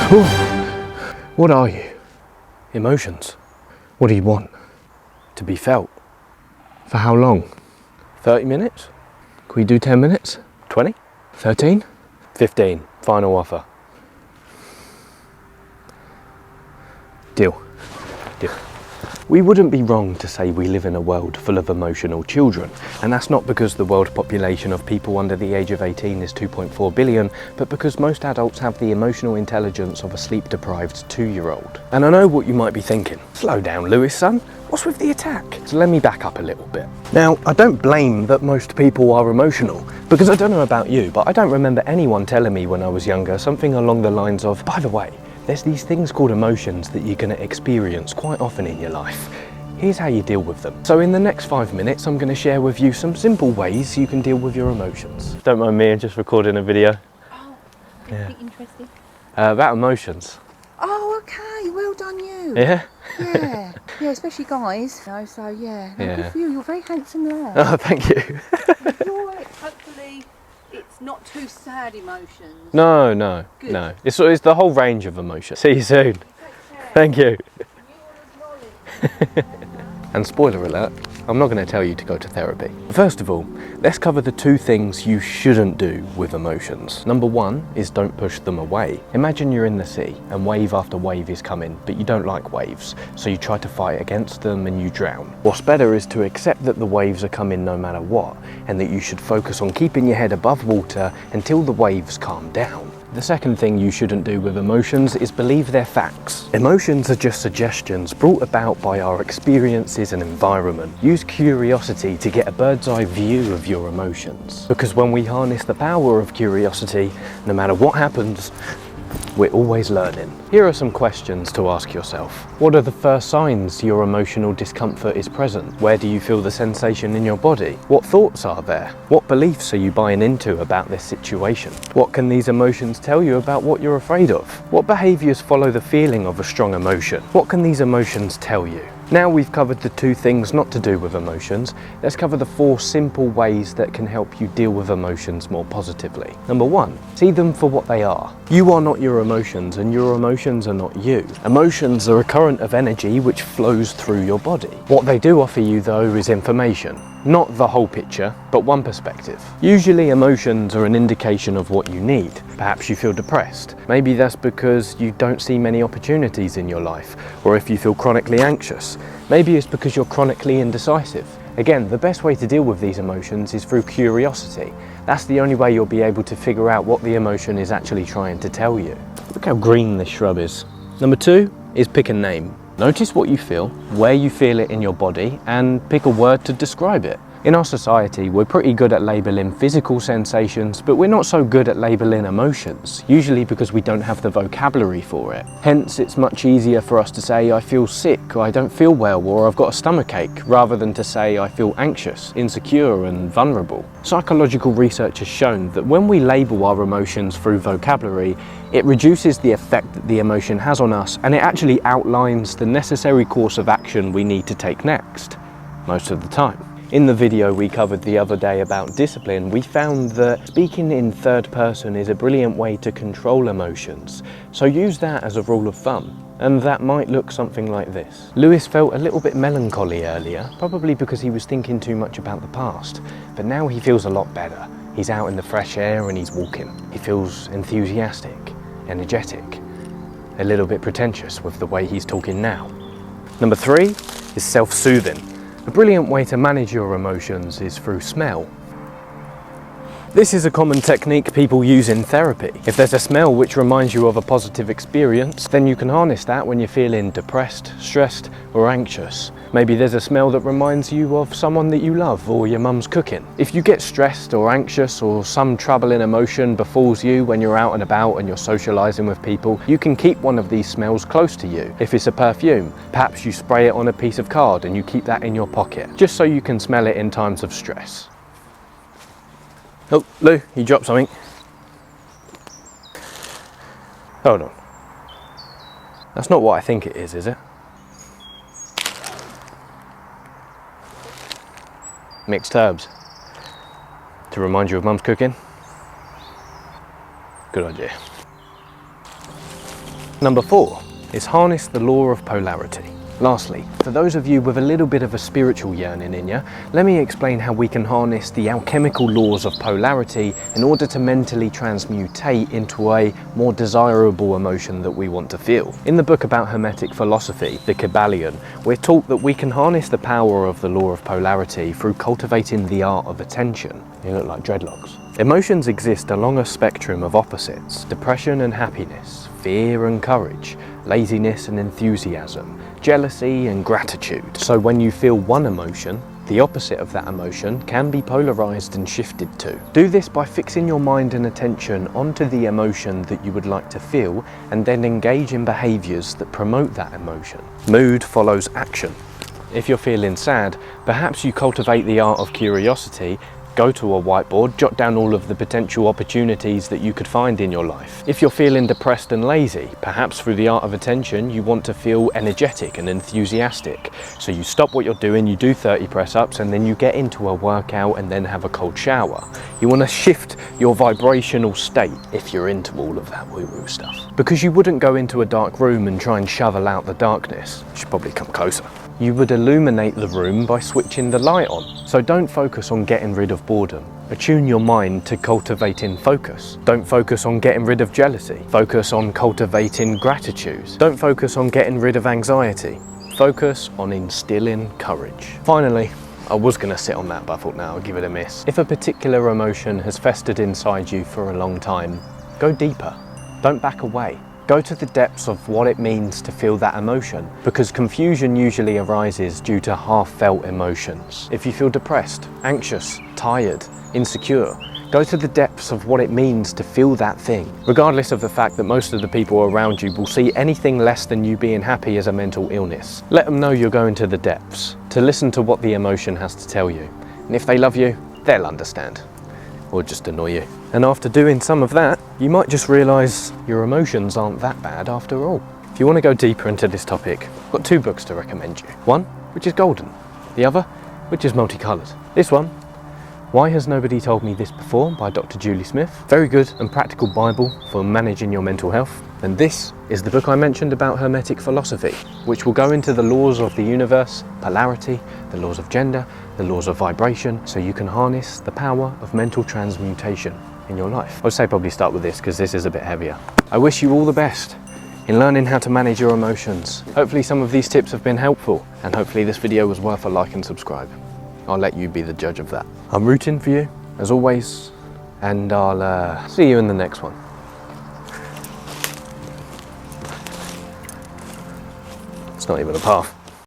What are you? Emotions. What do you want? To be felt. For how long? 30 minutes? Can we do 10 minutes? 20? 13? 15. Final offer. Deal. Deal. We wouldn't be wrong to say we live in a world full of emotional children, and that's not because the world population of people under the age of 18 is 2.4 billion, but because most adults have the emotional intelligence of a sleep-deprived 2-year-old. And I know what you might be thinking. Slow down, Lewis, son. What's with the attack? So let me back up a little bit. Now, I don't blame that most people are emotional, because I don't know about you, but I don't remember anyone telling me when I was younger something along the lines of, by the way, there's these things called emotions that you're going to experience quite often in your life. Here's how you deal with them. So in the next 5 minutes, I'm going to share with you some simple ways you can deal with your emotions. Don't mind me, I'm just recording a video. Oh, anything interesting? About emotions. Oh, okay, well done you. Yeah? Yeah, yeah, especially guys. You know, so yeah, no, Yeah. good for you. You're a very handsome lad. Oh, thank you. You're right. Hopefully, it's not too sad emotions. No, no, Good. no. It's the whole range of emotions. See you soon. Take care. Thank you. You are And spoiler alert, I'm not going to tell you to go to therapy. First of all, let's cover the 2 things you shouldn't do with emotions. Number 1 is don't push them away. Imagine you're in the sea and wave after wave is coming, but you don't like waves, so you try to fight against them and you drown. What's better is to accept that the waves are coming no matter what, and that you should focus on keeping your head above water until the waves calm down. The second thing you shouldn't do with emotions is believe they're facts. Emotions are just suggestions brought about by our experiences and environment. Use curiosity to get a bird's eye view of your emotions. Because when we harness the power of curiosity, no matter what happens, we're always learning. Here are some questions to ask yourself. What are the first signs your emotional discomfort is present? Where do you feel the sensation in your body? What thoughts are there? What beliefs are you buying into about this situation? What can these emotions tell you about what you're afraid of? What behaviours follow the feeling of a strong emotion? What can these emotions tell you? Now we've covered the 2 things not to do with emotions, let's cover the 4 simple ways that can help you deal with emotions more positively. Number 1, see them for what they are. You are not your emotions and your emotions are not you. Emotions are a current of energy which flows through your body. What they do offer you though is information. Not the whole picture, but one perspective. Usually emotions are an indication of what you need. Perhaps you feel depressed. Maybe that's because you don't see many opportunities in your life, or if you feel chronically anxious. Maybe it's because you're chronically indecisive. Again, the best way to deal with these emotions is through curiosity. That's the only way you'll be able to figure out what the emotion is actually trying to tell you. Look how green this shrub is. Number 2 is pick a name. Notice what you feel, where you feel it in your body, and pick a word to describe it. In our society, we're pretty good at labelling physical sensations, but we're not so good at labelling emotions, usually because we don't have the vocabulary for it. Hence, it's much easier for us to say, I feel sick, or I don't feel well, or I've got a stomachache, rather than to say, I feel anxious, insecure, and vulnerable. Psychological research has shown that when we label our emotions through vocabulary, it reduces the effect that the emotion has on us, and it actually outlines the necessary course of action we need to take next, most of the time. In the video we covered the other day about discipline, we found that speaking in third person is a brilliant way to control emotions. So use that as a rule of thumb. And that might look something like this. Lewis felt a little bit melancholy earlier, probably because he was thinking too much about the past. But now he feels a lot better. He's out in the fresh air and he's walking. He feels enthusiastic, energetic, a little bit pretentious with the way he's talking now. Number 3 is self-soothing. A brilliant way to manage your emotions is through smell. This is a common technique people use in therapy. If there's a smell which reminds you of a positive experience, then you can harness that when you're feeling depressed, stressed, or anxious. Maybe there's a smell that reminds you of someone that you love or your mum's cooking. If you get stressed or anxious or some troubling emotion befalls you when you're out and about and you're socializing with people, you can keep one of these smells close to you. If it's a perfume, perhaps you spray it on a piece of card and you keep that in your pocket, just so you can smell it in times of stress. Oh, Lou, you dropped something. Hold on. That's not what I think it is it? Mixed herbs. To remind you of Mum's cooking? Good idea. Number 4 is harness the law of polarity. Lastly, for those of you with a little bit of a spiritual yearning in you, let me explain how we can harness the alchemical laws of polarity in order to mentally transmutate into a more desirable emotion that we want to feel. In the book about Hermetic philosophy, The Kabbalion, we're taught that we can harness the power of the law of polarity through cultivating the art of attention. You look like dreadlocks. Emotions exist along a spectrum of opposites: depression and happiness, fear and courage, laziness and enthusiasm, jealousy and gratitude. So when you feel one emotion, the opposite of that emotion can be polarized and shifted to. Do this by fixing your mind and attention onto the emotion that you would like to feel, and then engage in behaviors that promote that emotion. Mood follows action. If you're feeling sad, perhaps you cultivate the art of curiosity. Go to a whiteboard, jot down all of the potential opportunities that you could find in your life. If you're feeling depressed and lazy, perhaps through the art of attention, you want to feel energetic and enthusiastic. So you stop what you're doing, you do 30 press-ups, and then you get into a workout and then have a cold shower. You want to shift your vibrational state if you're into all of that woo-woo stuff. Because you wouldn't go into a dark room and try and shovel out the darkness. You should probably come closer. You would illuminate the room by switching the light on. So don't focus on getting rid of boredom. Attune your mind to cultivating focus. Don't focus on getting rid of jealousy. Focus on cultivating gratitude. Don't focus on getting rid of anxiety. Focus on instilling courage. Finally, I was going to sit on that, but I thought, no, I'll give it a miss. If a particular emotion has festered inside you for a long time, go deeper. Don't back away. Go to the depths of what it means to feel that emotion, because confusion usually arises due to half-felt emotions. If you feel depressed, anxious, tired, insecure, go to the depths of what it means to feel that thing. Regardless of the fact that most of the people around you will see anything less than you being happy as a mental illness. Let them know you're going to the depths, to listen to what the emotion has to tell you. And if they love you, they'll understand. Or just annoy you. And after doing some of that, you might just realise your emotions aren't that bad after all. If you want to go deeper into this topic, I've got 2 books to recommend you. One, which is golden. The other, which is multicoloured. This one, Why Has Nobody Told Me This Before by Dr. Julie Smith. Very good and practical Bible for managing your mental health. And this is the book I mentioned about Hermetic philosophy, which will go into the laws of the universe, polarity, the laws of gender, the laws of vibration, so you can harness the power of mental transmutation in your life. I would say probably start with this because this is a bit heavier. I wish you all the best in learning how to manage your emotions. Hopefully some of these tips have been helpful, and hopefully this video was worth a like and subscribe. I'll let you be the judge of that. I'm rooting for you, as always, and I'll see you in the next one. It's not even a path.